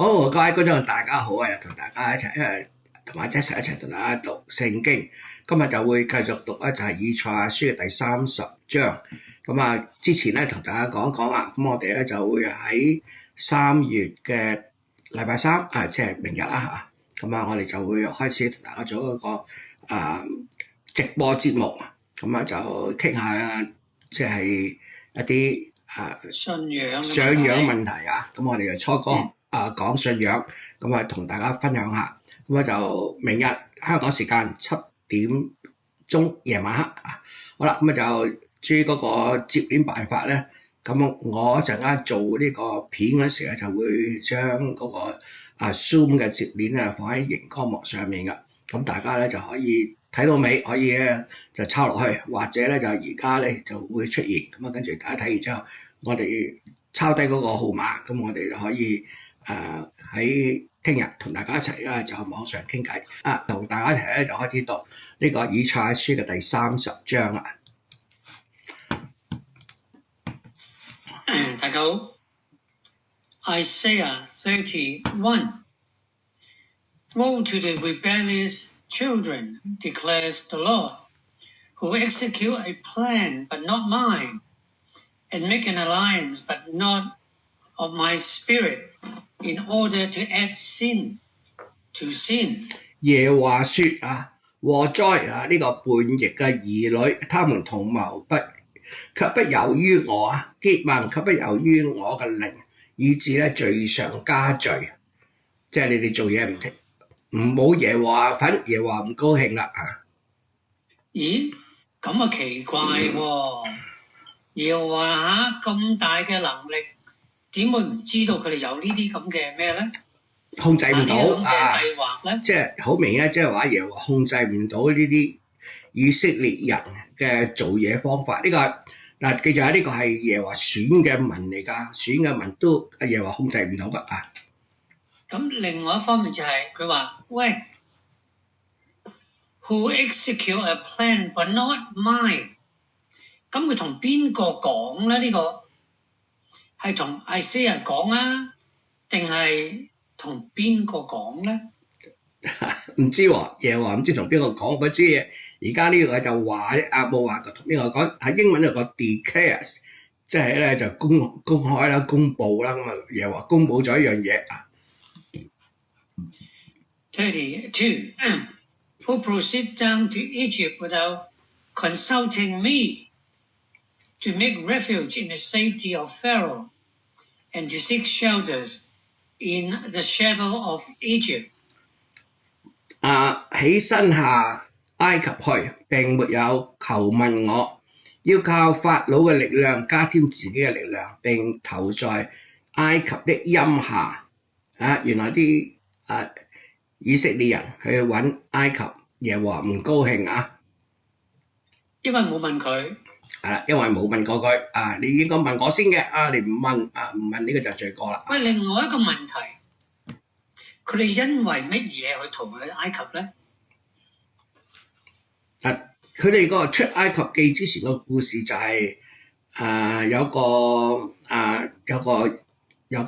好，各位觀眾大家好啊！又同大家一齊，同埋Jason一齊同大家讀聖經。今日就會繼續讀咧，就係以賽亞書嘅第30章。咁啊，之前咧同大家講一講啊，咁我哋咧就會喺3月嘅禮拜三啊，即係明日啦嚇。咁啊，我哋就會開始同大家做一個直播節目。咁啊，就傾下即係一啲信仰問題啊。咁我哋就初哥講信仰，咁啊同大家分享下。咁啊就明日香港時間7點鐘夜晚黑啊。好啦，咁啊就至於嗰個接鏈辦法咧，咁我一陣間做呢個片嗰時咧，就會將嗰個Zoom 嘅接鏈啊放喺熒光幕上面嘅。咁大家咧就可以睇到尾，可以咧就抄落去，或者咧就而家咧就會出現。咁啊跟住大家睇完之後，我哋抄低嗰個號碼，咁我哋就可以喺聽日同大家一齊咧就網上傾偈同大家一齊咧就開始讀呢個以賽亞書嘅第30章啦。大家好 ，Isaiah 31. Woe to the rebellious children, declares the Lord, who execute a plan but not mine, and make an alliance but not of my spirit, in order to add sin to sin. 耶和華說禍哉呢個叛逆嘅兒女，他們同謀卻不由於我結盟卻不由於我嘅靈，以致咧罪上加罪。即係你哋做嘢唔冇耶和華份，耶和華唔高興啦咦？咁啊奇怪喎！耶和華咁大嘅能力，點會唔知道佢哋有呢啲咁嘅咩咧？控制唔到計劃咧？即係好明顯咧，即係話耶和華控制唔到呢啲以色列人嘅做嘢方法。呢個嗱，記住呢個係耶和華選嘅民嚟㗎，選嘅民都耶和華控制唔到㗎咁另外一方面就係佢話：喂 ，Who execute a plan but not mine？ 咁佢同邊個講咧？呢個係同Isaiah講啊，定係同邊個講咧？唔知喎，耶和華唔知同邊個講，我知嘢。而家呢個就話冇話同邊個講，喺英文就講 declares， 即係咧就公開啦、公佈啦。咁啊，耶和華公佈咗一樣嘢32. Who proceed down to Egypt without consulting me, to make refuge in the safety of Pharaoh, and to seek shelters in the shadow of Egypt. 起身下埃及去，並沒有求問我，要靠法老嘅力量加添自己嘅力量，並投在埃及的蔭下。原來啲以色列人去揾埃及，耶和華唔高興因為冇問佢。因為冇問過佢你應該問我先嘅你唔問呢個就罪過啦。喂，另外一個問題，佢哋因為乜嘢去逃去埃及咧？佢哋個出埃及記之前個故事就係有個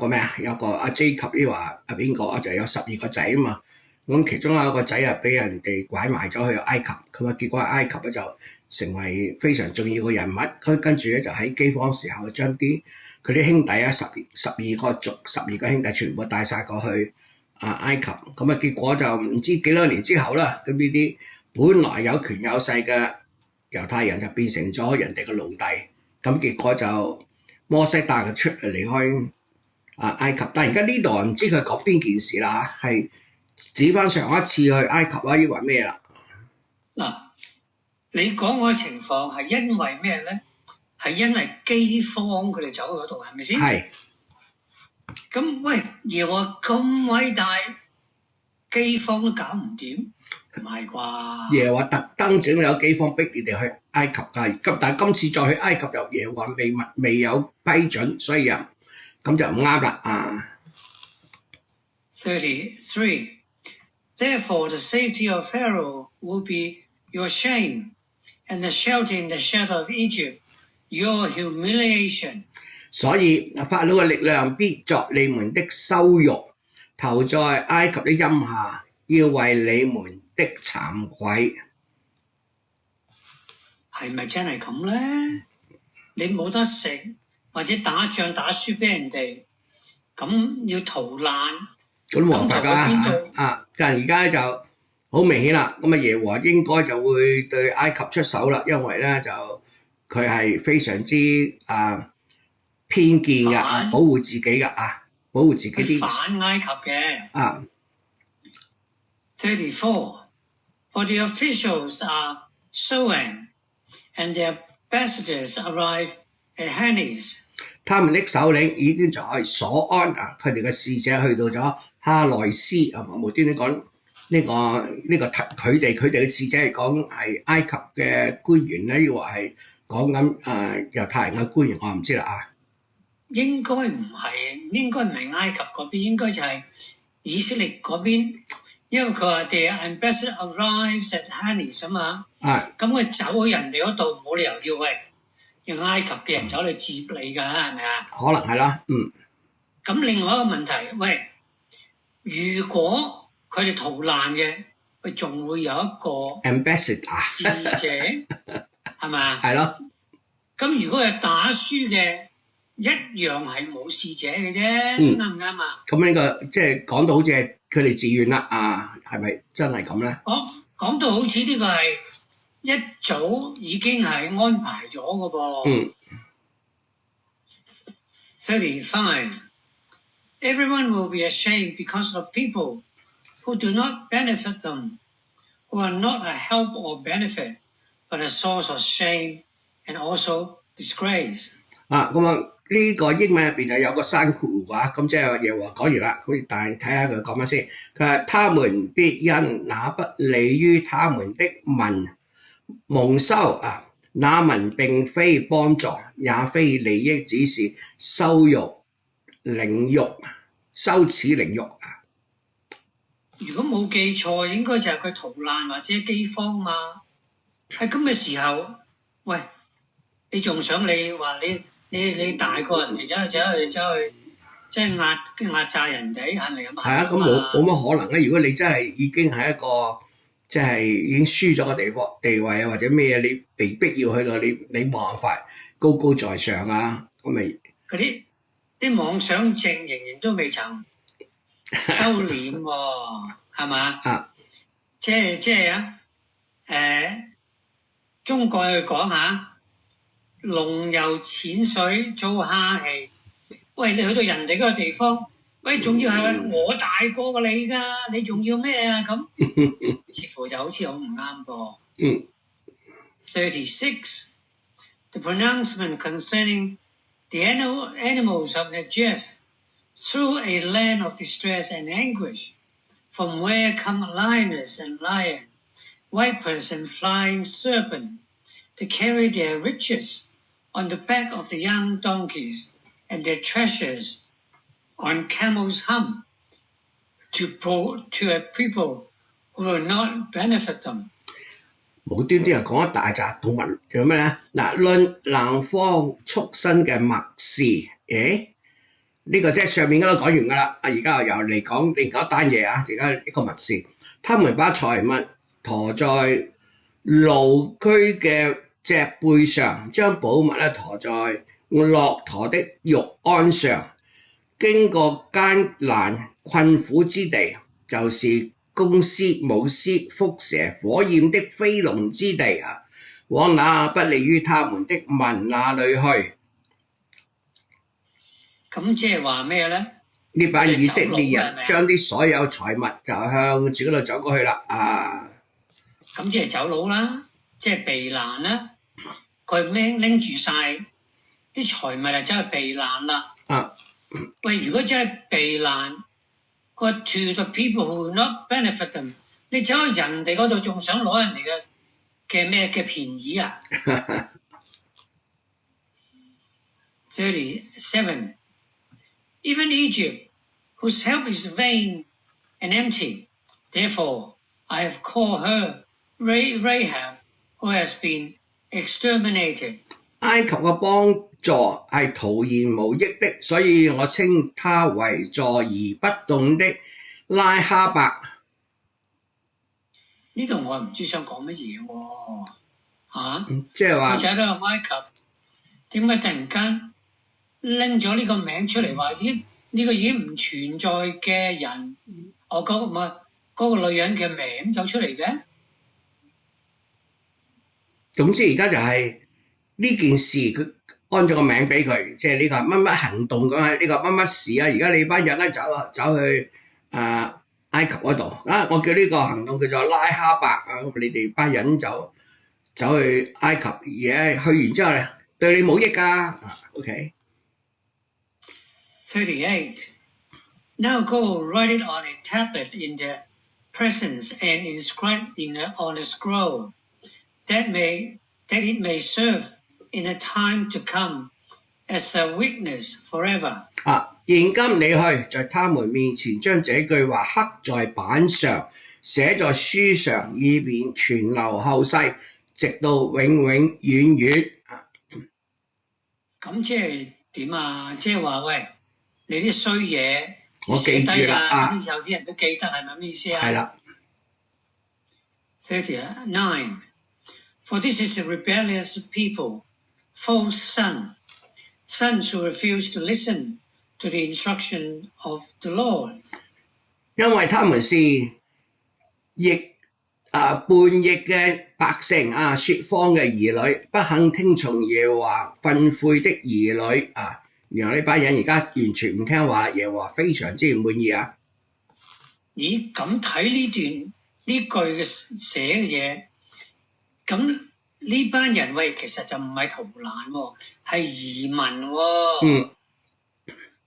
咩有個Jacob 呢話邊個就有12個仔啊嘛。咁其中有一個仔俾人哋拐賣咗去埃及，咁結果埃及咧就成為非常重要嘅人物。佢跟住咧就喺饑荒時候將佢啲兄弟12個兄弟全部帶晒過去埃及。咁結果就唔知幾多年之後啦，咁呢啲本來有權有勢嘅猶太人就變成咗人哋嘅奴隸。咁結果就摩西帶佢離開埃及。但而家呢度唔知佢講邊件事啦，係指翻上一次去埃及抑或咩啦？嗱，你講嗰個情況係因為咩咧？係因為饑荒佢哋走去嗰度，係咪先？係。咁喂，耶和華咁偉大，饑荒都搞唔掂，唔係啩？耶和華特登整有饑荒逼你哋去埃及㗎，但係今次再去埃及又耶和華未有批准，所以咁就唔啱啦33. Therefore, the safety of Pharaoh will be your shame, and the shelter in the shadow of Egypt your humiliation. 所以法老嘅力量必作你們的羞辱，投在埃及的蔭下，要為你們的慚愧。係咪真係咁咧？你冇得食或者打仗打輸俾人哋，咁要逃難，咁冇辦法㗎但係而家咧就好明顯啦。咁耶和華應該就會對埃及出手啦，因為咧就佢係非常之偏見嘅，保護自己嘅保護自己啲反埃及嘅。34 For the officials are Soan, and the ambassadors arrive at Hanes. 他們的首領已經在所安佢哋嘅使者去到咗哈內斯無端端講呢個佢哋嘅使者係講係埃及嘅官員咧，抑或係講緊猶太人嘅官員，我唔知啦應該唔係埃及嗰邊，應該就係以色列嗰邊，因為佢話 the ambassador arrives at Hanes 嘛。咁佢走去人哋嗰度，冇理由要埃及嘅人走去接你㗎，係咪啊？可能係啦，咁另外一個問題，如果佢哋逃難嘅，佢仲會有一個 ambassador 使者，係咪啊？係咯。咁如果係打輸嘅，一樣係冇使者嘅啫，啱唔啱啊？咁呢個即係講到好似係佢哋自願啦，係咪真係咁咧？講到好似呢個係一早已經係安排咗嘅噃。35 Everyone will be ashamed because of people who do not benefit them, who are not a help or benefit, but a source of shame and also disgrace. 呢個英文入邊就有個山括弧咁即係耶和華講完啦。但係睇下佢講乜先。佢話：他們必因那不利於他們的民蒙羞那民並非幫助，也非利益，只是羞辱、凌辱、羞恥、凌辱如果冇記錯，應該就係佢逃難或者饑荒嘛。喺咁嘅時候，你仲想你話你大過人哋走去，即係壓榨人哋，係咪咁？係啊，咁冇乜可能咧。如果你真係已經係一個即係已經輸咗個地位或者咩嘢，你被逼要去到你冇辦法高高在上咁咪嗰啲妄想症仍然都未曾收斂喎，係嘛？即係中國去講下。龍遊淺水做蝦戲，你去到人哋嗰個地方，仲要係我大過你㗎，你仲要咩啊？咁似乎就好似好唔啱噃。36 The pronouncement concerning the animals of Negev through a land of distress and anguish, from where come lioness and lion, vipers and flying serpent, to carry their riches.On the back of the young donkeys, and their treasures on camels' hump, to a people who will not benefit them. 無端端又講一大紮動物，做咩咧？論南方畜生嘅默示，呢個即係上面嗰度講完㗎啦。而家又嚟講另一單嘢而家一個默示，他們把財物馱在驢駒嘅脊背上，將寶物馱在駱駝的肉鞍上，經過艱難困苦之地，就是公獅、母獅、蝮蛇、火焰的飛龍之地往那不利於他們的民那裏去。咁即係話咩咧？呢班以色列人將啲所有財物就向住嗰度走過去啦。咁即係走佬啦，即係避難啦。佢拎住晒啲財物就真係避難啦。如果真係避難，個 to the people who will not benefit them， 你走去人哋嗰度仲想攞人哋嘅咩嘅便宜啊？37 Even Egypt, whose help is vain and empty, therefore I have called her Rahab, who has been exterminated. 埃及嘅幫助係徒然無益的，所以我稱他為坐而不動的拉哈伯。呢度我唔知想講乜嘢喎嚇，即係話佢就喺度埃及，點解突然間拎咗呢個名出嚟話呢個已經唔存在嘅人，我講唔係嗰個女人嘅名走出嚟嘅？總之而家就係呢件事佢安咗個名俾佢，即係呢個乜乜行動咁啊，呢個乜乜事啊！而家你班人咧走去埃及嗰度啊，我叫呢個行動叫做拉哈伯啊，你哋班人就走去埃及，而家去完之後咧對你冇益㗎。OK。38. Now go write it on a tablet in the presence and inscribe on a scroll, that it may serve in a time to come as a witness forever. 現今你去，在他們面前將這句話刻在板上，寫在書上，以便傳流後世，直到永永遠遠。咁即係點啊？即係話喂，你啲衰嘢我記住啦，咁有啲人都記得係咪咩意思啊？係啦。39. For this is a rebellious people, false sons who refuse to listen to the instruction of the Lord. 因為他們是叛逆嘅百姓啊，説謊嘅兒女，不肯聽從耶和華訓誨的兒女啊。然後呢班人而家完全唔聽話，耶和華非常之唔滿意啊！咦，咁睇呢句嘅寫嘅嘢，咁呢班人喂，其實就唔係逃難喎，係移民喎。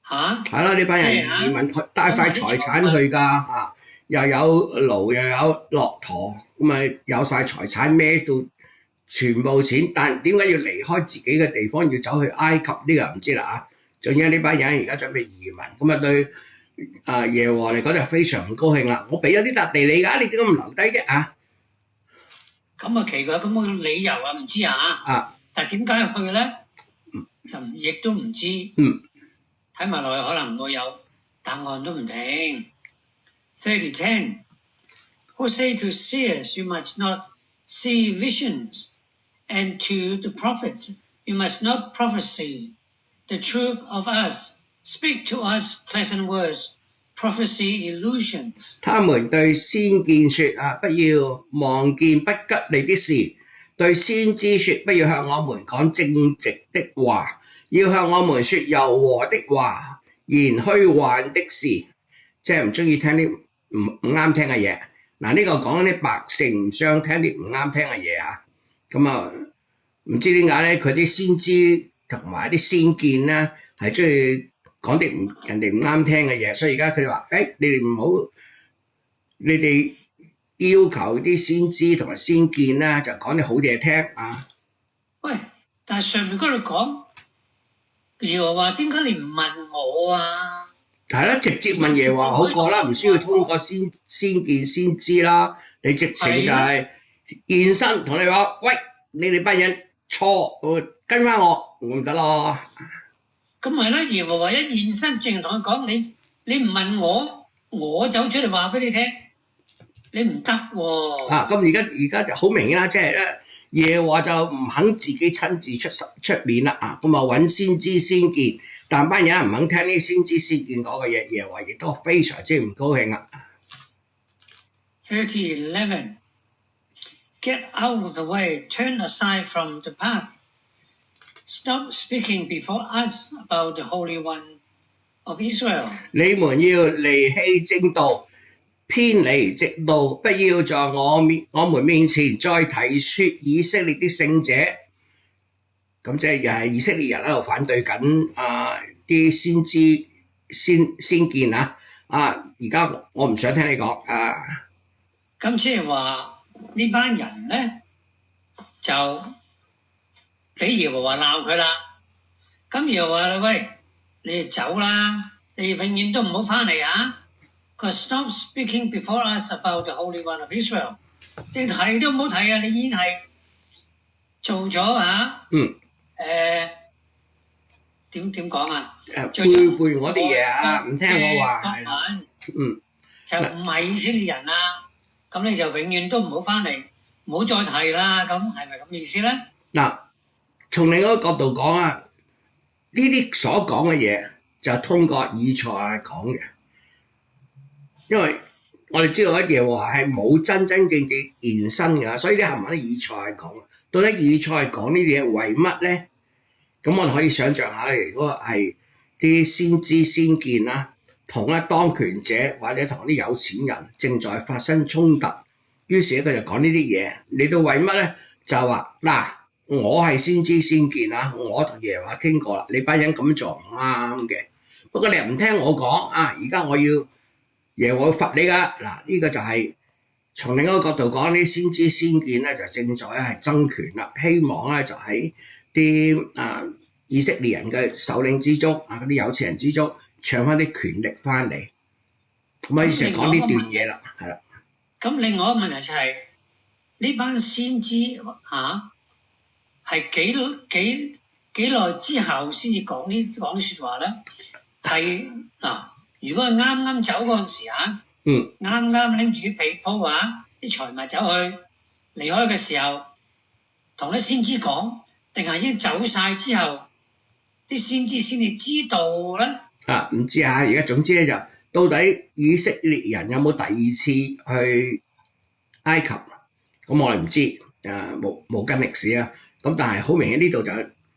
係啦，呢班人移民帶晒財產去㗎又有驢又有駱駝，咁啊有晒財產孭到全部錢，但點解要離開自己嘅地方，要走去埃及呢個唔知啦仲有呢班人而家準備移民，咁啊對耶和華嚟講就非常唔高興啦！我俾咗呢笪地你㗎，你點解唔留低啫咁啊奇怪，咁個理由啊唔知但點解去咧？就亦都唔知。睇埋落去可能會有答案都唔定。30:10 Who say to seers, you must not see visions, and to the prophets, you must not prophesy the truth of us. Speak to us pleasant words, prophecy illusions. 他們對先見說不要望見不吉利的事，對先知說不要向我們講正直的話，要向我們說柔和的話，言虛幻的事，即係唔中意聽啲唔啱聽嘅嘢。嗱，呢個講啲百姓唔想聽啲唔啱聽嘅嘢咁啊唔知點解咧？佢啲先知同埋啲先見咧係中意講啲人哋唔啱聽嘅嘢，所以而家佢哋話：你哋唔好，你哋要求啲先知同埋先見咧就講啲好嘢聽喂，但係上面嗰度講，耶和華點解你唔問我啊？係啦，直接問耶和華好過啦，唔需要通過先見先知啦。你直情就係現身同你話：喂，你哋班人錯，跟翻我，咁咪得咯。咁咪啦，耶和華一現身，正同佢講：你唔問我，我走出嚟話俾你聽，你唔得喎。咁而家就好明顯啦，即係咧，耶和華就唔肯自己親自出面啦咁啊揾先知先見，但班人唔肯聽啲先知先見講嘅嘢，耶和華亦都非常之唔高興啊。30:11 Get out of the way, turn aside from the path. Stop speaking before us about the Holy One of Israel. 你們要離棄正道，偏離直道，不要在我們面前再提說以色列的聖者。咁即係又係以色列人喺度反對緊啲先知先見而家我唔想聽你講咁即係話呢班人咧就俾耶和華鬧佢啦。咁耶和華喂，你哋走啦，你永遠都唔好翻嚟佢 Stop speaking before us about the Holy One of Israel。你提都唔好提你已經係做咗點講啊？背我啲嘢啊，唔聽我話係啦，就唔係以色列人啦，咁你就永遠都唔好翻嚟，唔好再提啦，咁係咪咁意思咧？嗱，從另一個角度講啊，呢啲所講嘅嘢就係通過以賽亞講嘅，因為我哋知道咧耶和華係冇真正現身㗎，所以啲係咪啲以賽亞講？到底以賽亞講呢啲嘢為乜咧？咁我哋可以想象下，如果係啲先知先見啦，同咧當權者或者同啲有錢人正在發生衝突，於是佢就講呢啲嘢，你到為乜咧？就話嗱，我係先知先見啦，我同耶和華傾過啦，你班人咁做唔啱嘅，不過你又唔聽我講啊，而家我要耶和華罰你㗎，嗱呢個就係從另一個角度講，啲先知先見咧就正在係爭權啦，希望咧就喺啲以色列人嘅首領之中啊，嗰啲有錢人之中搶翻啲權力翻嚟，咁啊，於是講呢段嘢啦，係啦。咁另外一個問題就係呢班先知係幾耐之後先至講啲説話咧？係嗱，如果係啱啱走嗰陣時啱啱拎住啲被鋪啲財物走去離開嘅時候，同啲先知講，定係已經走晒之後，啲先知先至知道咧？唔知啊，而家總之咧就到底以色列人有冇第二次去埃及？咁我哋唔知，冇跟歷史啊。咁但係好明顯呢度就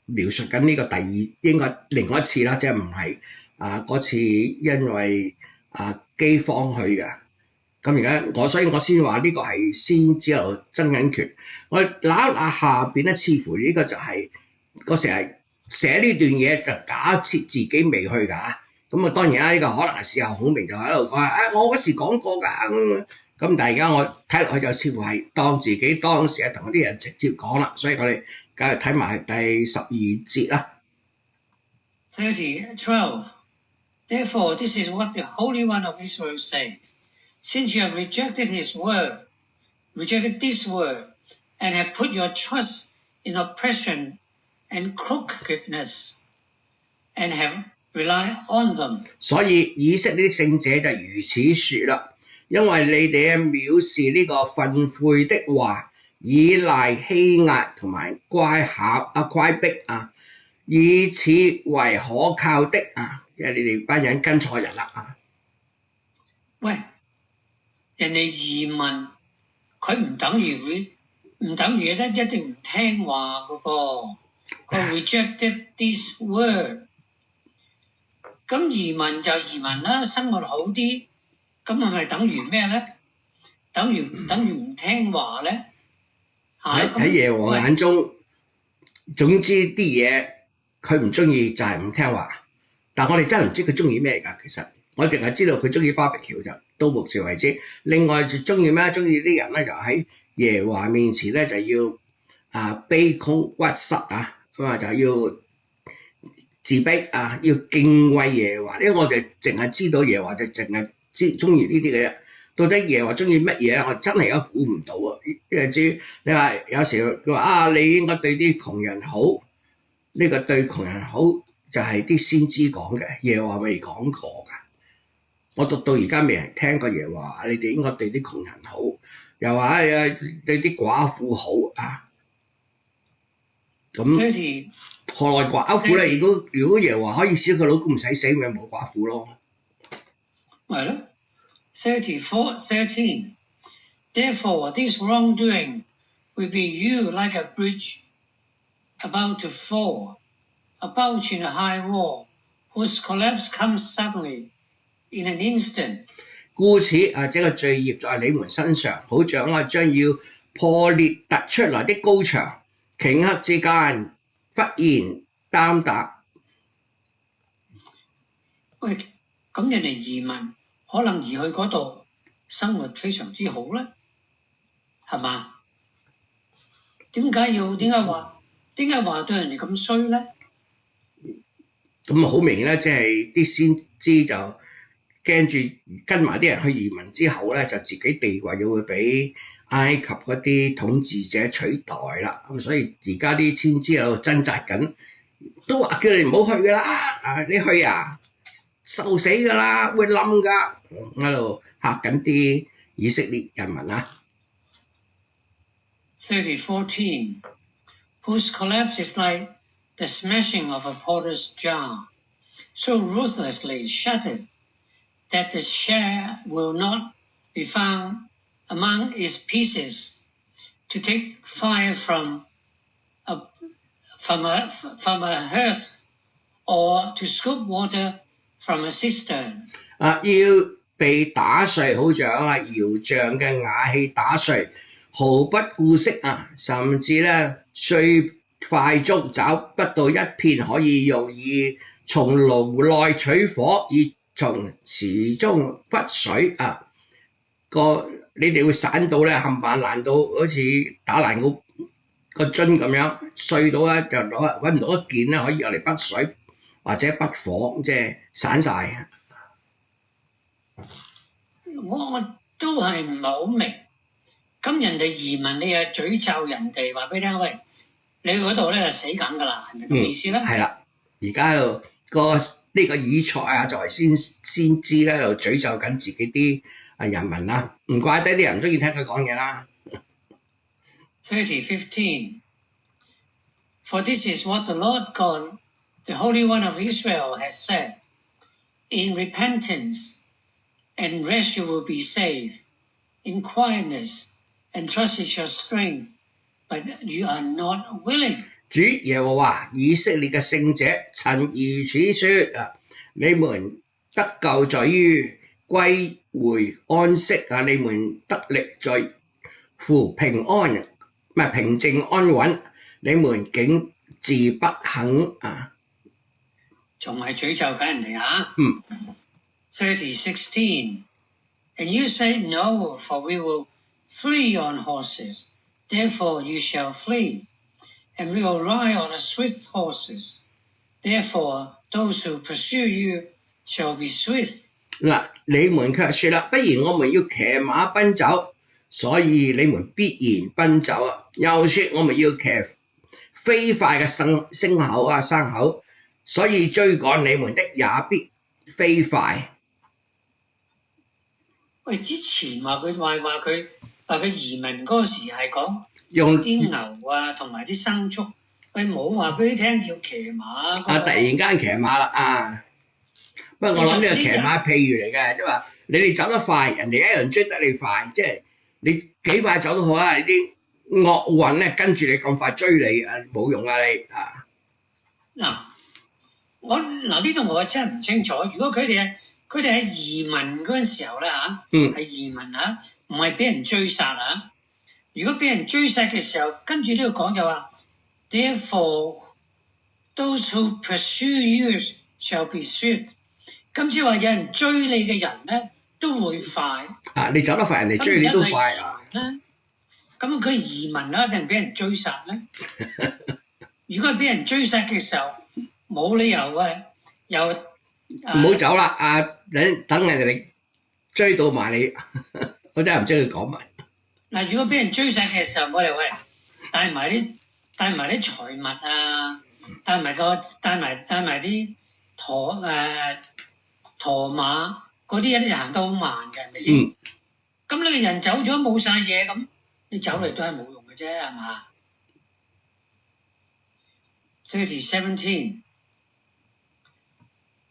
描述緊呢個第二應該另外一次啦，即係唔係嗰次因為饑荒去嘅。咁而家所以我先話呢個係先知喺度爭緊權。我嗱下邊咧，似乎呢個就係嗰時係寫呢段嘢就假設自己未去㗎。咁當然啦，呢個可能係事後孔明就喺度講我嗰時講過㗎。咁但係而家我睇落去就似乎係當自己當時係同啲人直接講啦，所以我哋梗係睇埋第12節啦。12. Therefore, this is what the Holy One of Israel says: Since you have rejected this word, and have put your trust in oppression and crookedness, and have relied on them， 所以以色列啲聖者就如此說啦。因為你哋藐視呢個訓誨的話，依賴欺壓同埋乖僻以此為可靠的即係你哋班人跟錯人啦喂，人哋移民佢唔等於咧一定唔聽話嘅噃，佢 rejected this word， 咁移民就移民啦，生活好啲。咁係咪等於咩咧？等於唔聽話咧？喺耶和華眼中，總之啲嘢佢唔中意就係唔聽話。但我哋真係唔知佢中意咩㗎。其實我淨係知道佢中意 barbecue 就到目前為止。另外就中意咩？中意啲人咧就喺耶和華面前咧就要卑躬屈膝咁就要自卑要敬畏耶和華。因為我哋淨係知道耶和華就淨係中意呢啲嘅嘢，到底耶和華中意乜嘢？我真係而家估唔到啊！因為至於你話有時佢話你應該對啲窮人好，呢個對窮人好就係啲先知講嘅，耶和華未講過㗎。我讀到而家未人聽過耶和華，你哋應該對啲窮人好，又話對啲寡婦好咁何來寡婦咧？如果耶和華可以使佢老公唔使死，咪冇寡婦咯。係咯。13. Therefore, this wrongdoing will be you like a bridge about to fall, a bulge in a high wall, whose collapse comes suddenly in an instant。 故此這個罪孽在你們身上，好像將要破裂突出來的高牆，頃刻之間忽然坍塌。喂，咁人哋移民可能移去嗰度生活非常之好咧，係嘛？點解話對人哋咁衰咧？咁好明顯咧，即係啲先知就驚住跟埋啲人去移民之後咧，就自己地位就會俾埃及嗰啲統治者取代啦。咁所以而家啲先知喺度掙扎緊，都話叫你唔好去噶啦，你去啊受死噶啦，會冧噶，喺度嚇緊啲以色列人民啊。30:14, whose collapse is like the smashing of a potter's jar, so ruthlessly shattered that the share will not be found among its pieces to take fire from a hearth or to scoop water from a cistern. 要被打碎，好像窯匠嘅瓦器打碎，毫不顧惜甚至咧碎塊中找不到一片可以用，以從爐內取火，以從池中掘水你哋會散到咧冚唪爛到好似打爛個樽咁樣碎到咧，就揾唔到一件咧可以用嚟筆水或者筆火，即係散晒。我都係唔係好明，咁人哋移民你又詛咒人哋，話俾你聽，喂，你嗰度咧就死緊㗎啦，係咪咁意思咧？係啦，而家喺度呢個以賽亞作為先知咧，喺度詛咒緊自己啲人民啦，唔怪得啲人唔中意聽佢講嘢啦。30:15 For this is what the Lord God, the Holy One of Israel, has said. In repentance and rest you will be saved. In quietness and trust is your strength, but you are not willing. 主耶和華以色列嘅聖者曾如此說你們得救在於歸回安息你們得力在乎平安，唔係平靜安穩，你們竟自不肯仲係詛咒緊人哋30:16 And you say no, for we will flee on horses. Therefore you shall flee, and we will ride on the swift horses. Therefore those who pursue you shall be swift. 嗱，你們卻說啦，不如我們要騎馬奔走，所以你們必然奔走又說我們要騎飛快嘅牲口，所以追趕你們的也必飛快。喂，之前話佢移民嗰時係講用啲牛同埋啲牲畜，喂冇話俾你聽要騎馬。突然間騎馬啦不過我諗呢個騎馬譬喻嚟嘅，即係話你哋走得快，人哋一樣追得你快，即係你幾快走都好你啲惡運咧跟住你咁快追你冇用你嗱呢度我真係唔清楚。如果佢哋喺移民嗰陣時候咧係移民唔係俾人追殺如果俾人追殺嘅時候，跟住呢度講就話 ，Therefore those who pursue you shall be swift。咁即係話有人追你嘅人咧都會快。你走得快，人哋追你都快咁佢移民定俾人追殺咧？如果係俾人追殺嘅時候，冇理由又唔好走啦！等人哋追到埋你，我真係唔知佢講乜。嗱，如果俾人追殺嘅時候，我哋帶埋啲財物帶埋啲駝馬嗰啲，一定行得好慢嘅，係咪先？咁你個人走咗冇晒嘢，咁你走嚟都係冇用嘅啫，係嘛？30:17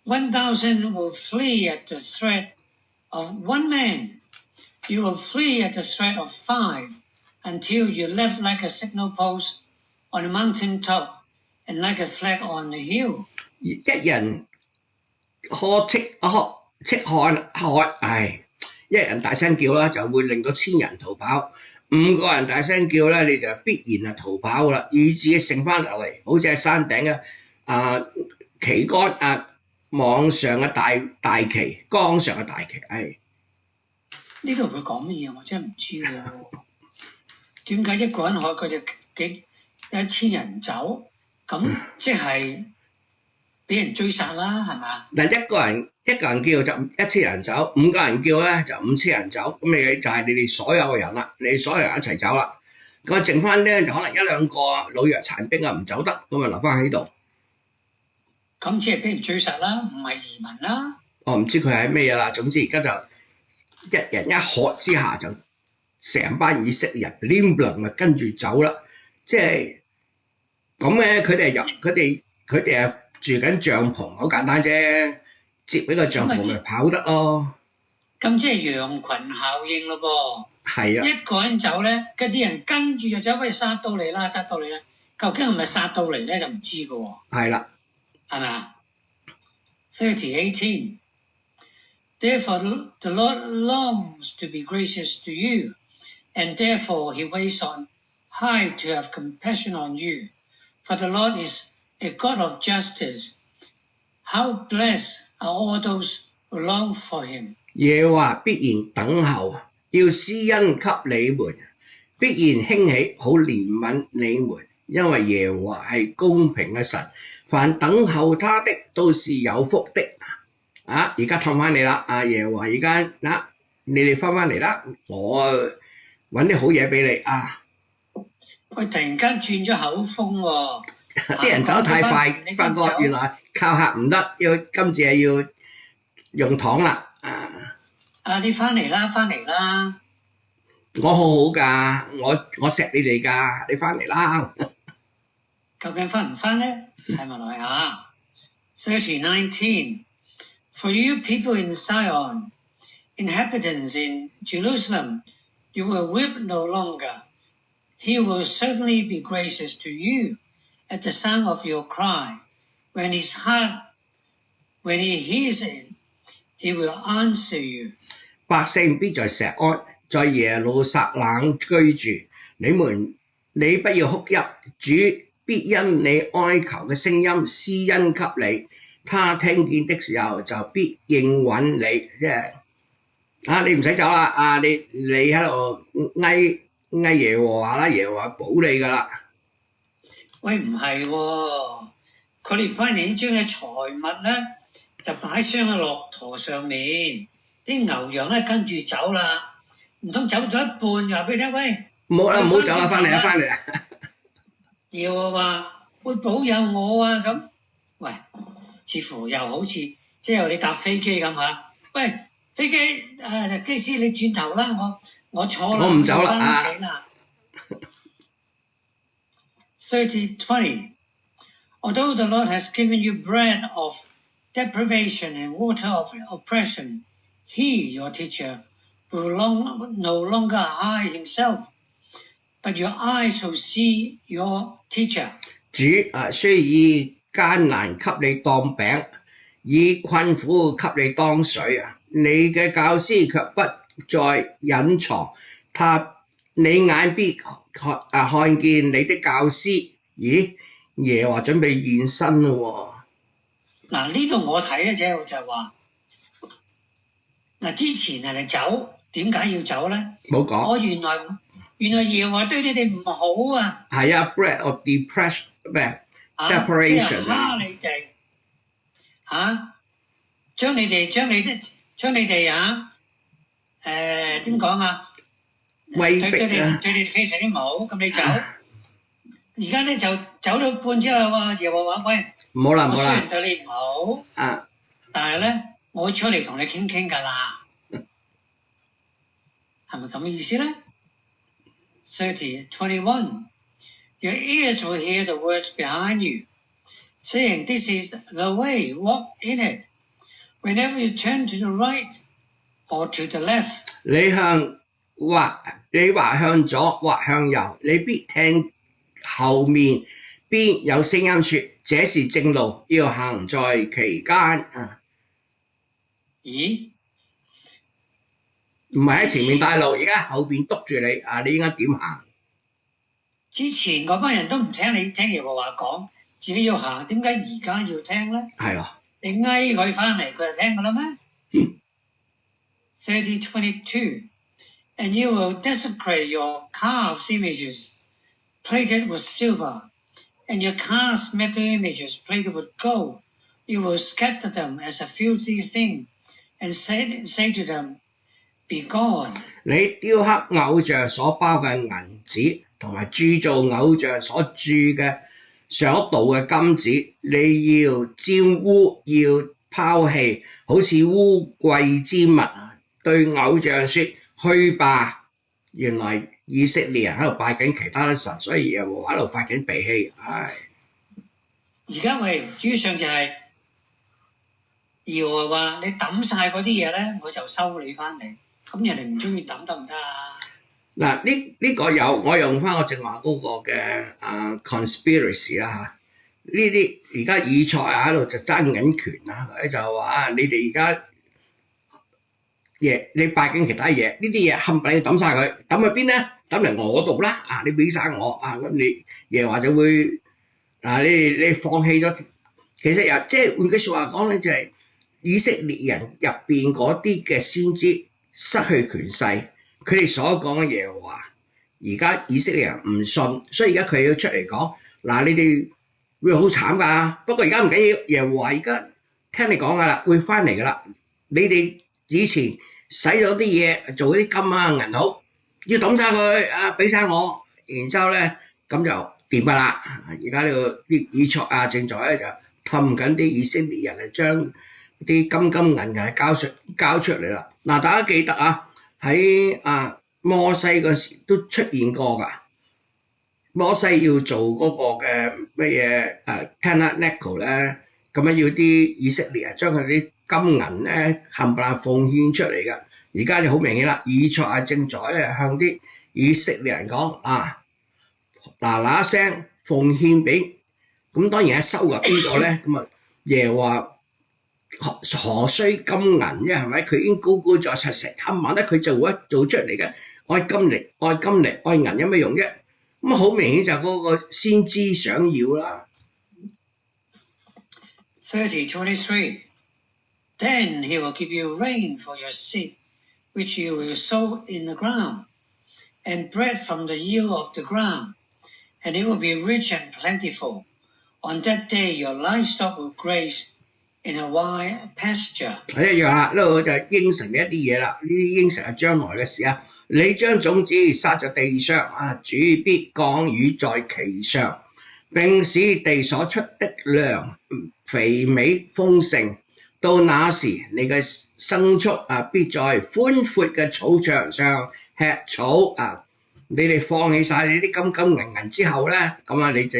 1,000 will flee at the threat of one man. You will flee at the threat of 5 until you're left like a signal post on a mountain top and like a flag on the hill. 一人一人大聲叫啦，就會令到千人逃跑；5個人大聲叫咧，你就必然係逃跑啦，以至剩翻落嚟，好似喺山頂嘅旗杆網上嘅大旗，江上嘅大旗，呢度佢講乜嘢？我真係唔知喎。點解一個人可佢就1000人走？咁即係俾人追殺啦，係嘛？嗱，一個人叫就1000人走，5個人叫咧就5000人走，咁你就係你哋所有嘅人啦，你哋所有人一齊走啦。咁剩翻咧就可能1-2個老弱殘兵唔走得，咁留翻喺度。咁即係俾人追殺啦，唔係移民啦。我唔知佢係咩嘢啦。總之而家就一人一喝之下就成班以色列人 bling 咪跟住走啦。即係咁嘅，佢哋係住緊帳篷，好簡單啫，接俾個帳篷咪跑得咯。咁即係羊群效應咯噃。係啊，一個人走咧，嗰啲人跟住就走，喂殺到嚟啦，殺到嚟啦。究竟係咪殺到嚟咧就唔知㗎喎。係啦，係咪啊？30:18 Therefore the Lord longs to be gracious to you, and therefore he waits on high to have compassion on you. For the Lord is a God of justice. How blessed are all those who long for him. 耶和華必然等候，要施恩給你們，必然興起，好憐憫你們，因為耶和華係公平嘅神，凡等候他的都是有福的。而家氹翻你啦，耶和華而家你哋翻嚟啦，我揾啲好嘢俾你啊！喂，突然間轉咗口風喎，啲人走得太快，發覺原來靠客唔得，今次係要用糖啦。你翻嚟啦，翻嚟啦！我好好噶，我錫你哋噶，你翻嚟啦。究竟翻唔翻咧？睇埋落去嚇。30:19 For you people in Zion, inhabitants in Jerusalem, you will weep no longer. He will certainly be gracious to you at the sound of your cry. When he hears it, he will answer you. 百姓必在錫安，在耶路撒冷居住。你不要哭泣，主必因你哀求嘅聲音施恩給你。他聽見的時候就必應允你，即係你唔使走啦，你喺度哀耶和華啦，耶和華保你噶啦。喂，唔係喎，佢哋班人將嘅財物咧就擺箱喺駱駝上面，啲牛羊咧跟住走啦，唔通走咗一半又話俾你聽，喂，唔好走啦，翻嚟啦，翻嚟啦。耶和華會保佑我啊咁，喂。似乎又好似即係你搭飛機咁嚇，喂飛機機師你轉頭啦，我坐啦，我唔走啦翻屋企啦。30:20 Although the Lord has given you bread of deprivation and water of oppression, He, your teacher, will no longer hide himself, but your eyes will see your teacher. 主雖以艱難給你當餅，以困苦給你當水你嘅教師卻不再隱藏，你眼必看見你的教師。咦，耶和華準備現身咯喎！呢度我睇咧就係話，之前人哋走，點解要走咧？冇講。我原來耶和華對你哋唔好啊。係啊 ，bread of depression 咩？Deprivation 蝦你哋將你哋點講啊？威逼對你哋非常之唔好，咁你走。而家咧就走到半之後喎，耶和華喂，唔好啦，我雖然對你唔好，但係咧我會出嚟同你傾㗎啦，係咪咁嘅意思咧 ？30:21 Your ears will hear the words behind you, saying, "This is the way, walk in it." Whenever you turn to the right or to the left, 你或向左，或向右，你必聽後面邊有聲音說：這是正路，要行在其間。咦？唔係喺前面帶路，而家後邊督住你你應該點行？之前嗰班人都唔聽你聽耶和華講，自己要行，點解而家要聽咧？係咯，你嗌佢翻嚟，佢就聽㗎啦咩？30:22 And you will desecrate your calves' images, plated with silver, and your calves' metal images, plated with gold. You will scatter them as a filthy thing, and say to them, Be gone. 你雕刻偶像所包嘅銀子，同埋鑄造偶像所鑄嘅上一道嘅金子，你要沾污，要拋棄，好似污穢之物，對偶像說去吧。原來以色列人喺度拜緊其他嘅神，所以耶和華喺度發緊脾氣。而家主要上就係耶和華話：你抌晒嗰啲嘢咧，我就收你翻嚟。咁人哋唔中意抌得唔得啊？嗱，呢個有我用翻我正話嗰個嘅conspiracy 啦嚇，呢啲而家以賽亞喺度就爭緊權啦，就話你哋而家你拜緊其他嘢，呢啲嘢冚唪唥要抌晒佢，抌去邊咧？抌嚟我度啦，你俾晒我咁你耶和華就會你放棄咗，其實又即係換句説話講咧，就係以色列人入邊嗰啲嘅先知失去權勢。佢哋所講嘅耶和華，而家以色列人唔信，所以而家佢要出嚟講，你哋會好慘㗎。不過而家唔緊要，耶和華而家聽你講㗎啦，會翻嚟㗎啦。你哋以前使咗啲嘢，做啲金啊銀好，要抌晒佢俾晒我，然之後咧咁就掂㗎啦。而家呢個啲以賽亞正在咧就氹緊啲以色列人嚟將啲金銀交出嚟啦。大家記得啊！喺摩西嗰時都出現過㗎，摩西要做嗰個嘅乜嘢tabernacle 咧，咁樣要啲以色列人將佢啲金銀咧冚唪唥奉獻出嚟㗎。而家就好明顯啦，以賽亞正在咧向啲以色列人講嗱聲奉獻俾，咁當然係收入邊個咧？咁耶和華何須金銀啫？係咪？佢已經高咗實貪玩咧，佢就會做出嚟嘅。愛金嚟，愛銀有咩用啫？咁好明顯就嗰個先知想要啦。30:23 Then he will give you rain for your seed, which you will sow in the ground, and bread from the yield of the ground, and it will be rich and plentiful. On that day your livestock will graze in a wide pasture。 係一樣啦，呢度就應承你一啲嘢啦，呢啲應承係將來嘅事啊。你將種子撒在地上主必降雨在其上，並使地所出的糧肥美豐盛。到那時，你嘅牲畜必在寬闊嘅草場上吃草你哋放棄晒你啲金銀之後咧，咁你就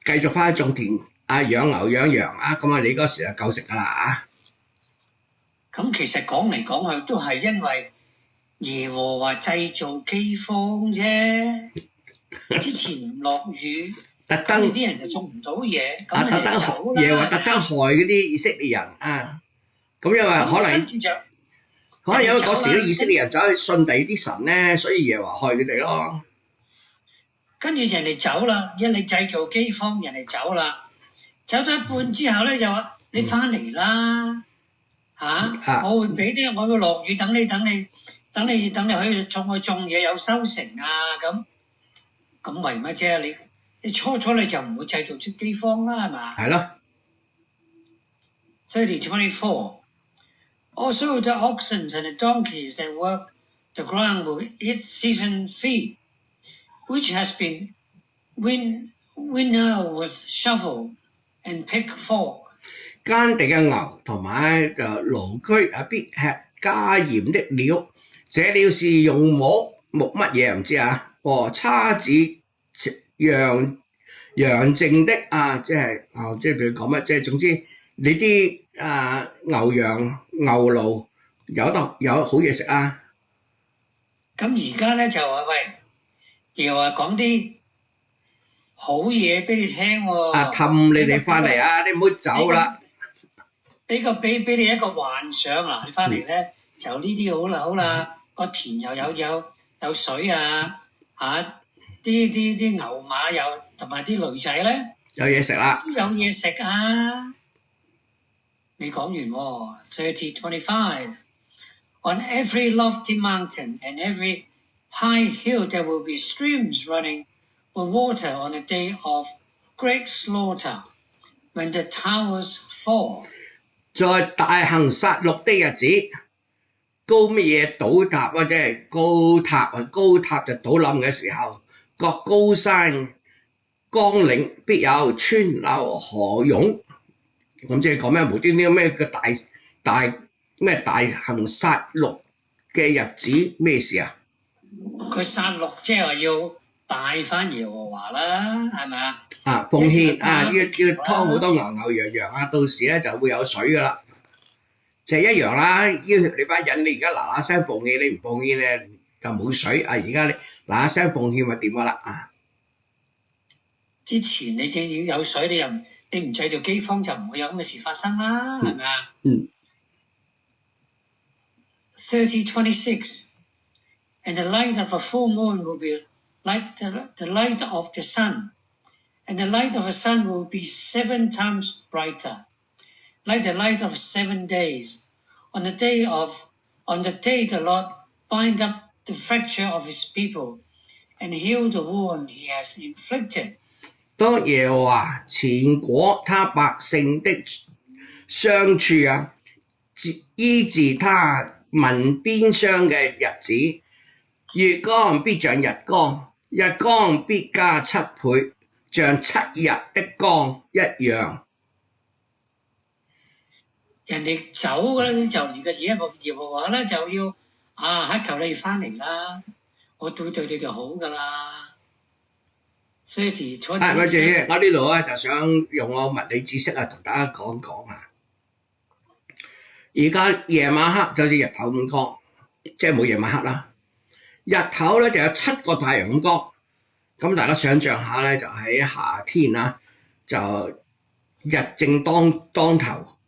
繼續翻去種田養牛養羊咁你嗰時就夠食噶啦咁其實講嚟講去都係因為耶和華製造饑荒啫。之前唔落雨，特登啲人就種唔到嘢，咁你就走啦。耶和華特登害嗰啲以色列人咁因為可能因為嗰時啲以色列人走去信第啲神咧，所以耶和華害佢哋咯。跟住人哋走啦，因你製造饑荒，人哋走啦，走咗一半之後咧就話你翻嚟啦我會俾啲，我會落雨等你可以種嘢有收成咁為乜啫？你初你就唔會製造出饑荒啦，係嘛？係咯。30:24 Also the oxen and the donkeys that work the ground will eat seasoned feed, which has been winnowed with shovel and pickfork。耕地嘅牛同埋驢駒必吃加鹽的料，這料是用木乜嘢唔知叉子揚淨的即係譬如講乜，即係總之你啲牛羊牛驢有好嘢食咁而家咧就話喂，又話講啲好嘢俾你聽喎。氹你哋翻嚟你唔好走啦。俾你一個幻想你翻嚟咧就呢啲好啦，個田又有水啲牛馬又同埋啲驢仔咧有嘢食啦，有嘢食未講完喎。30:25 On every lofty mountain and every high hill there will be streams running with water on the day of great slaughter, when the towers fall。在大行殺戮的日子，高乜嘢倒塌即係高塔就倒冧嘅時候，各高山江嶺必有川流河湧。咁即係講咩？無端端咩嘅大行殺戮嘅日子咩事啊？佢殺戮即係話要拜翻耶和華啦，係咪啊？啊，奉獻啊，要劏好多牛羊啊，到時咧就會有水噶啦，就係一樣啦。要挾你班人，你而家嗱嗱聲奉獻，你唔奉獻咧就冇水啊！而家你嗱嗱聲奉獻咪掂噶啦啊！之前你正要有水，你唔製造饑荒就唔會有咁嘅事發生啦，係咪啊？30:26 And the light of a full moon will be like the light of the sun, and the light of the sun will be 7 times brighter, like the light of 7 days. On the day the Lord bind up the fracture of his people and heal the wound he has inflicted. 當耶和華前果他百姓的傷處啊，醫治他民鞭傷嘅日子，月光必像日光，日光必加7倍，像7日的光一樣。人哋走嘅咧就而家耶和華咧就要乞求你翻嚟啦，我會對你哋好噶啦。我呢度咧就想用我物理知識啊，同大家講講啊。而家夜晚黑就好似日頭咁光，即係冇夜晚黑啦。日頭咧就有7個太陽咁光，咁大家想象下咧，就喺夏天啊，就日正當頭，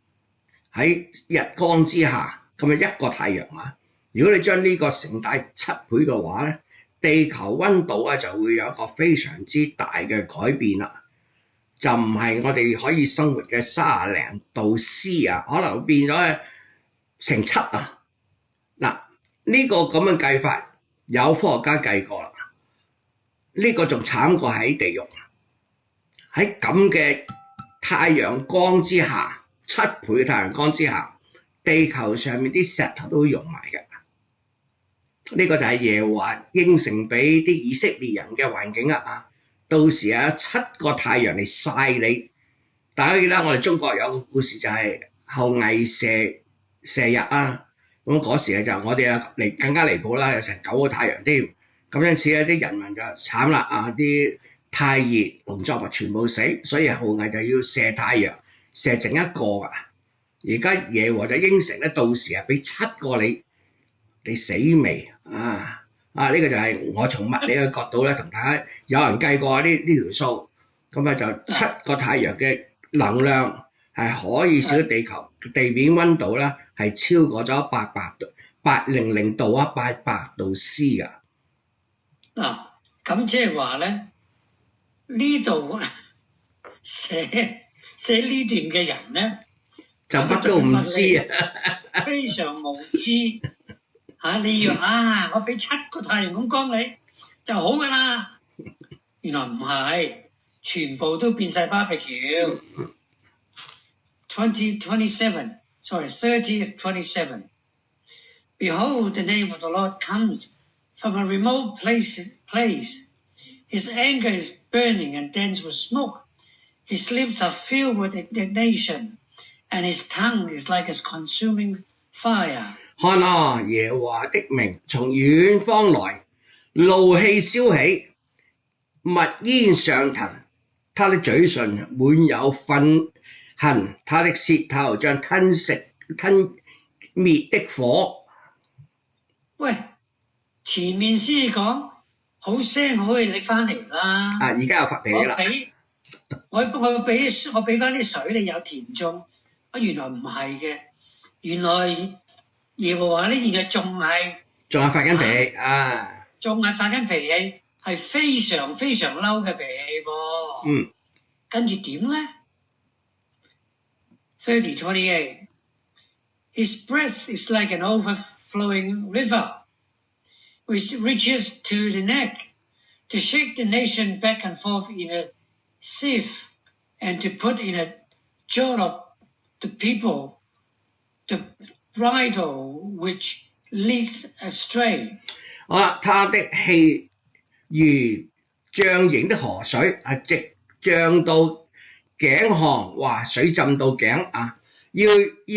喺日光之下，咁啊一個太陽啊。如果你將呢個乘大7倍嘅話咧，地球溫度啊就會有一個非常之大嘅改變啦，就唔係我哋可以生活嘅30零度 C 啊，可能會變咗成7啊。嗱，呢個咁嘅計法有科學家計過啦，呢個仲慘過喺地獄，喺咁嘅太陽光之下，7倍嘅太陽光之下，地球上面啲石頭都會溶埋嘅。呢個就係耶和華應承俾啲以色列人嘅環境啊！到時有7個太陽嚟曬你。大家記得我哋中國有個故事就係后羿射日啊！咁嗰時就我哋更加離譜啦，有成9個太陽添。咁因此咧，啲人民就慘啦啊！啲太熱，農作物全部死，所以后羿就要射太陽，射剩一個噶。而家耶和華就應承咧，到時俾7個你死未啊？呢個就係我從物理嘅角度咧，同大家有人計過呢條數，咁啊就7個太陽嘅能量係可以使到地面溫度咧係超過咗800度啊，800度 C 噶。嗱，咁即係話咧，呢度寫呢段嘅人咧，就乜都唔知啊，非常無知。你以為我俾7個太陽咁光你就好噶啦，原來唔係，全部都變晒 barbecue。30:27 Behold, the name of the Lord comes from a remote place. His anger is burning and dense with smoke. His lips are filled with indignation, and his tongue is like a consuming fire.看啊，耶和華的名從遠方來，怒氣燒起，密煙上騰，他的嘴唇滿有憤恨，他的舌頭像吞滅的火。喂，前面先講好聲好氣，你翻嚟啦。而家又發脾氣啦。我俾翻啲水你有田種，原來唔係嘅，原來。耶和華呢現日仲係發緊脾氣啊！仲係發緊脾氣，係非常非常嬲嘅脾氣噃。跟住點咧 ？30:28 His breath is like an overflowing river, which reaches to the neck, to shake the nation back and forth in a sieve, and to put in a jar of the people, the bridle which leads astray。好啦，他的氣如漲盈的河水，直漲到頸項，哇！水浸到頸啊！要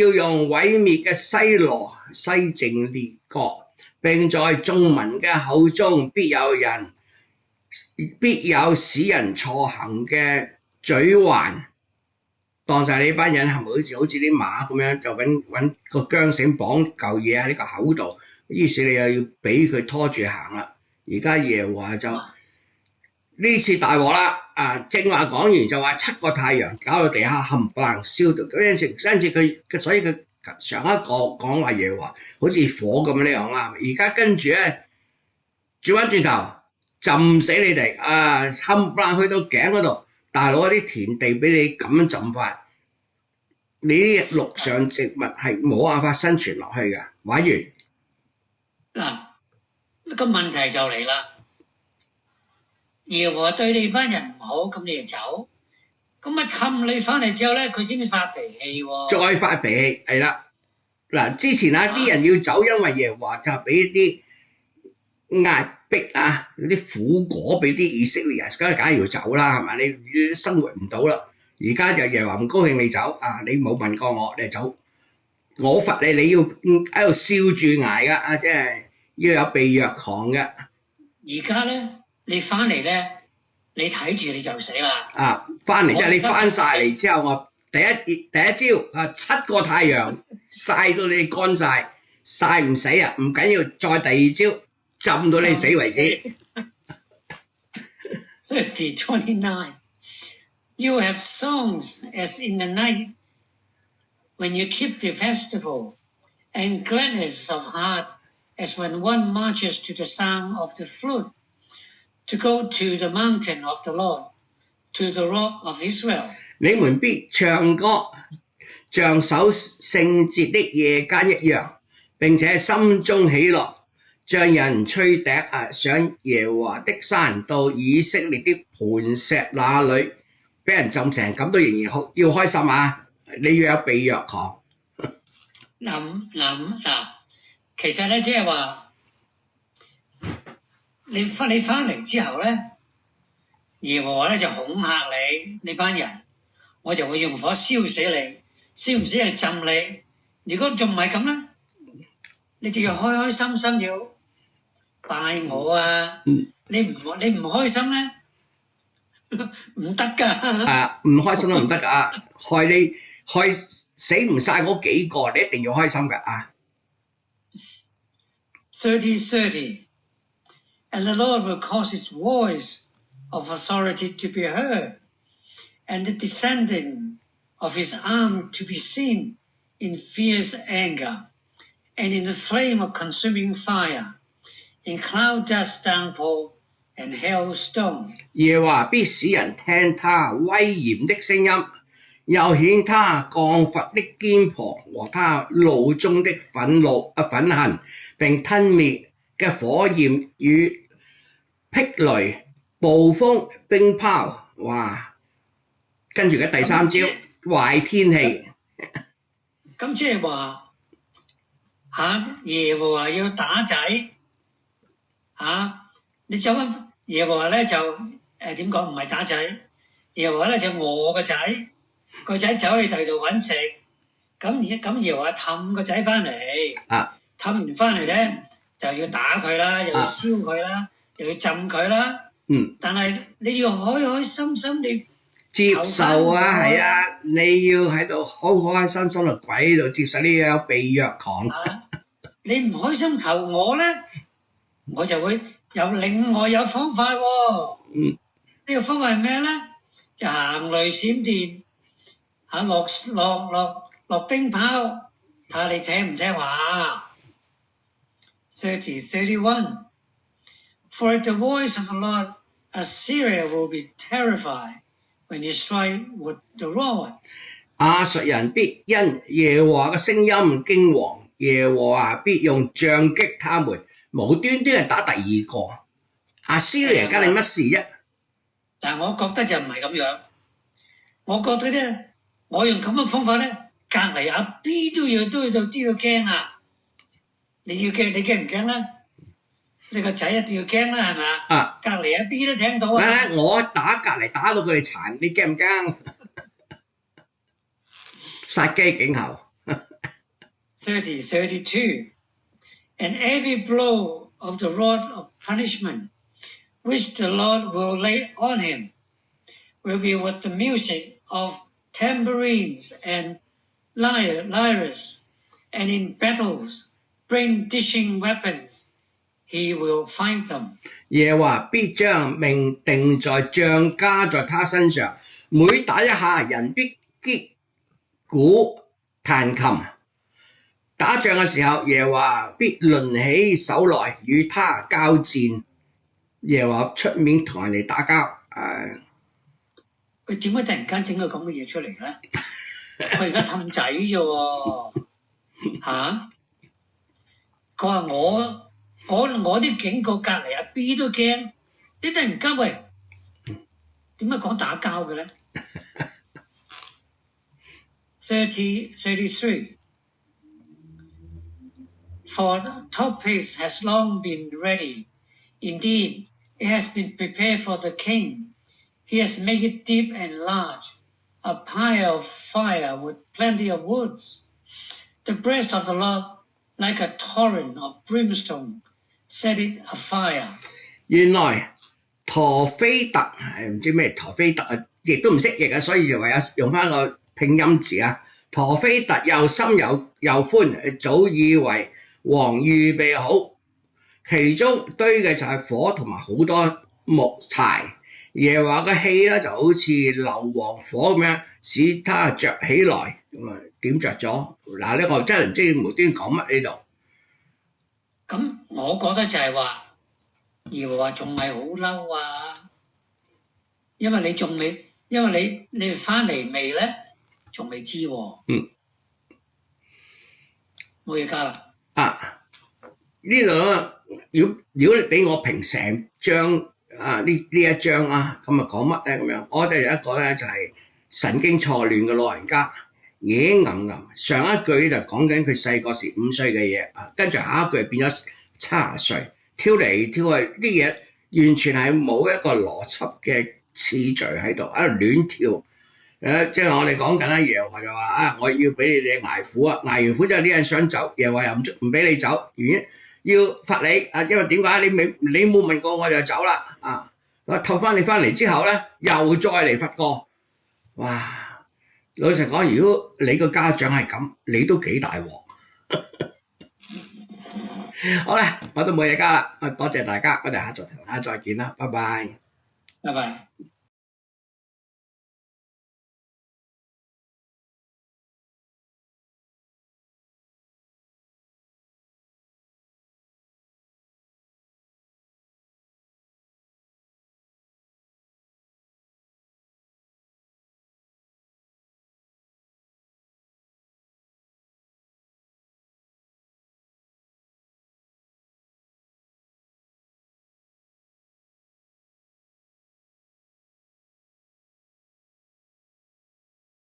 用毀滅嘅西羅西淨列國，並在眾民嘅口中必有使人錯行嘅嘴環。當晒你班人係咪好似啲馬咁樣，就揾個韁繩綁嚿嘢喺呢個口度，於是你又要俾佢拖住行啦。而家耶和華就呢次大禍啦！正話講完就話7個太陽搞到地下冚唪唥燒到，嗰陣時跟住佢，所以佢上一個講話耶和華好似火咁樣呢樣啦。而家跟住咧轉翻轉頭浸死你哋冚唪唥去到頸嗰度。大佬啲田地俾你咁樣浸法，你啲陸上植物係冇辦法生存落去㗎。玩完嗱，個問題就嚟啦。耶和華對你班人唔好，咁你就走，咁啊氹你翻嚟之後咧，佢先發脾氣喎。再發脾氣係啦。嗱，之前啲人要走，因為耶和華就俾啲壓迫嗰啲苦果俾啲以色列人，梗係要走啦，係咪？你生活唔到啦，而家就耶和華唔高興你走你冇問過我，你走，我罰你，你要喺度笑住捱噶即係要有避藥狂嘅。而家咧，你翻嚟咧，你睇住你就死啦。翻嚟即係你翻晒嚟之後，我第一朝7個太陽曬到你乾晒，曬唔死唔緊要，再第二朝浸到你死為止。30:29 You have songs as in the night when you keep the festival, and gladness of heart as when one marches to the sound of the flute, to go to the mountain of the Lord, to the rock of Israel. 你們必唱歌，像守聖節的夜間一樣，並且心中喜樂，像人吹笛上耶和華的山，到以色列的磐石那裏，俾人浸成咁都仍然要開心你要有避藥狂。其實咧即係話你翻嚟之後咧，耶和華咧就恐嚇你班人，我就會用火燒死你，燒唔死就浸你。如果仲唔係咁咧，你就要開開心心要拜我你唔開心咧唔得㗎。唔開心都唔得㗎害死唔晒嗰幾個，你一定要開心㗎30:30 And the Lord will cause his voice of authority to be heard, and the descending of his arm to be seen in fierce anger, and in the flame of consuming fire, in cloud dust downpour and hailstone. 耶和華必使人聽他威嚴的聲音，又顯他降罰的肩膀和他怒中的憤恨，並吞滅嘅火焰與霹雷、暴風、冰雹。哇！跟住嘅第三招壞天氣。咁即係話耶和華要打仔你走翻耶和華咧就點講？唔係打仔，耶和華咧就餓個仔，個仔走去第度揾食，咁耶和華氹個仔翻嚟，氹完翻嚟咧就要打佢啦，又要燒佢啦，又要浸佢啦。但係你要開開心心你接受係你要喺度開開心心喺鬼度接受呢個避藥狂。你唔開心求我咧，我就會有另外有方法喎。呢個方法係咩咧？就行雷閃電落冰雹，睇下你聽唔聽話。30:31 For at the voice of the Lord, Assyria will be terrified when you strike with the rod. 亞述人必因耶和華嘅聲音驚惶，耶和華必用杖擊他們。無端端係打第二個，亞述人關你乜事啫？但我覺得就唔係咁樣，我覺得咧，我用咁嘅方法咧，隔離阿 B 都要驚你驚唔驚咧？你個仔一定要驚啦，係咪啊？啊！隔離阿 B 都聽到啊！我打隔離打到佢哋殘，你驚唔驚？殺雞儆猴。32. And every blow of the rod of punishment which the Lord will lay on him will be with the music of tambourines and lyres, and in battles bring dishing weapons. He will fight them. 耶和華必將命定在杖加在他身上，每打一下，人必擊鼓彈琴。打仗嘅時候，耶和華必掄起手來與他交戰。耶和華出面同人哋打交。喂，點解突然間整個咁嘅嘢出嚟咧？我而家氹仔啫喎，嚇！佢話我啲警告隔離阿 B 都驚，你突然間喂點解講打交嘅咧？33. For Topheth has long been ready. Indeed, it has been prepared for the king. He has made it deep and large, a pile of fire with plenty of woods. The breath of the Lord, like a torrent of brimstone, set it afire. 原來陀菲特唔知咩陀菲特啊，亦都唔識譯啊，所以就唯有用翻個拼音字啊。陀菲特又深又寬，早已為王預備好，其中堆嘅就係火同埋好多木柴。耶和華嘅氣咧就好似硫磺火咁樣，使他着起來，咁啊點着咗。嗱呢個真係唔知無端講乜呢度。咁我覺得就係話，耶和華仲係好嬲啊，因為你翻嚟未咧，仲未知喎。冇嘢加啦。呢度如果你俾我評成章呢一章啊，咁啊講乜咧咁樣？我哋有一個咧就係神經錯亂嘅老人家，嘢吟。上一句就講緊佢細個時5歲嘅嘢啊，跟住下一句變咗70歲，跳嚟跳去啲嘢完全係冇一個邏輯嘅次序喺度，喺度亂跳。即係我哋講緊啦，耶和華就話我要俾你哋捱苦啊，捱完苦之後啲人想走，耶和華又唔俾你走，原因要罰你啊，因為點解你冇問過我就走啦啊！我氹翻你翻嚟之後咧，又再嚟罰過，哇！老實講，如果你個家長係咁，你都幾大鑊。好啦，我都冇嘢加啦，多謝大家，我哋下集同大家再見啦，拜拜。拜拜。